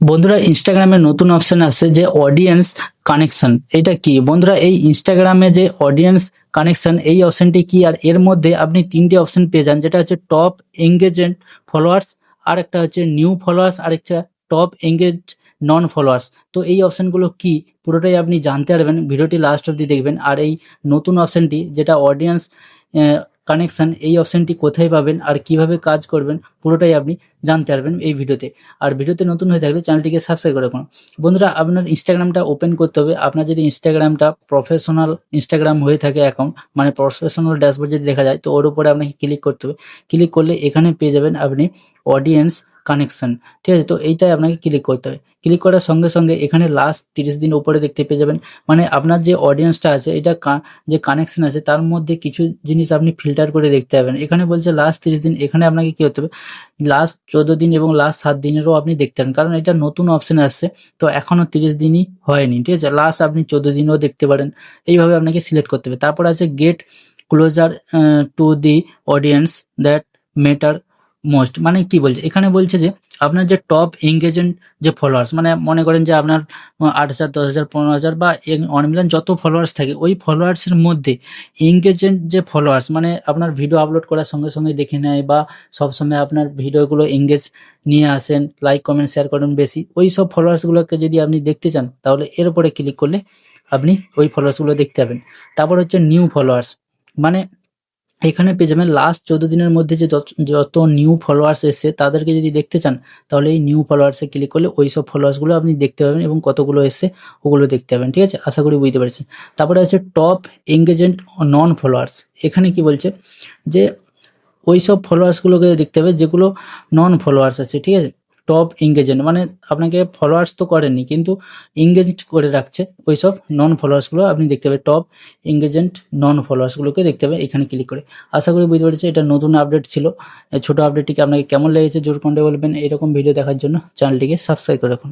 বন্ধুরা ইনস্টাগ্রামে নতুন অপশন আসছে যে অডিয়েন্স কানেকশন। এটা কি বন্ধুরা? এই ইনস্টাগ্রামে যে অডিয়েন্স কানেকশন এই অপশনটি কি, আর এর মধ্যে আপনি তিনটে অপশন পেয়ে যান, যেটা হচ্ছে টপ এঙ্গেজেন্ট ফলোয়ার্স, আর একটা হচ্ছে নিউ ফলোয়ার্স, আর একটা টপ এঙ্গেজ নন ফলোয়ার্স। তো এই অপশনগুলো কি পুরোটাই আপনি জানতে পারবেন, ভিডিওটি লাস্ট অবধি দেখবেন। আর এই নতুন অপশনটি যেটা অডিয়েন্স কানেকশন, এই অপশনটি কোথায় পাবেন আর কিভাবে কাজ করবেন পুরোটাই আপনি জানতে পারবেন এই ভিডিওতে। আর ভিডিওতে নতুন হয়ে থাকলে চ্যানেলটিকে সাবস্ক্রাইব করে রাখুন। বন্ধুরা আপনার ইনস্টাগ্রামটা ওপেন করতে হবে। আপনার যদি ইনস্টাগ্রামটা প্রফেশনাল ইনস্টাগ্রাম হয়ে থাকে অ্যাকাউন্ট, মানে প্রফেশনাল ড্যাশবোর্ড যদি দেখা যায়, তো ওর উপরে আপনাকে ক্লিক করতে হবে। ক্লিক করলে এখানে পেয়ে যাবেন আপনি অডিয়েন্স কানেকশন, ঠিক আছে? তো এইটাই আপনাকে ক্লিক করতে হবে। ক্লিক করার সঙ্গে সঙ্গে এখানে লাস্ট 30 দিন উপরে দেখতে পেয়ে যাবেন। মানে আপনার যে অডিয়েন্সটা আছে, এটা যে কানেকশন আছে তার মধ্যে কিছু জিনিস আপনি ফিল্টার করে দেখতে পাবেন। এখানে বলছে লাস্ট 30 দিন, এখানে আপনাকে কি করতে হবে, লাস্ট 14 দিন এবং লাস্ট 7 দিনেরও আপনি দেখতে পারেন, কারণ এটা নতুন অপশন আসছে। তো এখনও 30 দিনই হয়নি, ঠিক আছে? লাস্ট আপনি 14 দিনও দেখতে পারেন। এইভাবে আপনাকে সিলেক্ট করতে হবে। তারপর আছে gate closer to the audience that matter most. মানে কি বলছে, এখানে বলছে যে আপনার যে টপ এঙ্গেজেন্ট যে ফলোয়ার্স, মানে মনে করেন যে আপনার 8,000, 10,000, 15,000 বা 1 মিলিয়ন যত ফলোয়ার্স থাকে, ওই ফলোয়ার্সের মধ্যে এঙ্গেজেন্ট যে ফলোয়ার্স, মানে আপনার ভিডিও আপলোড করার সঙ্গে সঙ্গে দেখে নেয় বা সবসময় আপনার ভিডিওগুলো এঙ্গেজ নিয়ে আসেন, লাইক কমেন্ট শেয়ার করেন বেশি, ওই সব ফলোয়ার্সগুলোকে যদি আপনি দেখতে চান, তাহলে এর উপরে ক্লিক করলে আপনি ওই ফলোয়ার্সগুলো দেখতে পাবেন। তারপর হচ্ছে নিউ ফলোয়ার্স, মানে এখানে পেয়ে যাবেন লাস্ট 14 দিনের মধ্যে যে যত নিউ ফলোয়ার্স এসছে তাদেরকে যদি দেখতে চান, তাহলে এই নিউ ফলোয়ার্সে ক্লিক করলে ওই সব ফলোয়ার্সগুলো আপনি দেখতে পাবেন এবং কতগুলো এসছে ওগুলো দেখতে পাবেন, ঠিক আছে? আশা করি বুঝতে পেরেছেন। তারপরে আছে টপ এঙ্গেজেন্ট নন ফলোয়ার্স। এখানে কি বলছে যে ওই সব ফলোয়ার্সগুলোকে দেখতে হবে যেগুলো নন ফলোয়ার্স আছে, ঠিক আছে? টপ এঙ্গেজেন্ট মানে আপনাকে ফলোয়ার্স তো করেননি, কিন্তু এঙ্গেজ করে রাখছে, ওই সব নন ফলোয়ার্সগুলো আপনি দেখতে পাবেন। টপ এঙ্গেজেন্ট নন ফলোয়ার্সগুলোকে দেখতে হবে এখানে ক্লিক করে। আশা করি বুঝতে পেরেছি। এটা নতুন আপডেট ছিল। এই ছোটো আপডেটটিকে আপনাকে কেমন লেগেছে জোর কমেন্টে বলবেন। এরকম ভিডিও দেখার জন্য চ্যানেলটিকে সাবস্ক্রাইব করে রাখুন।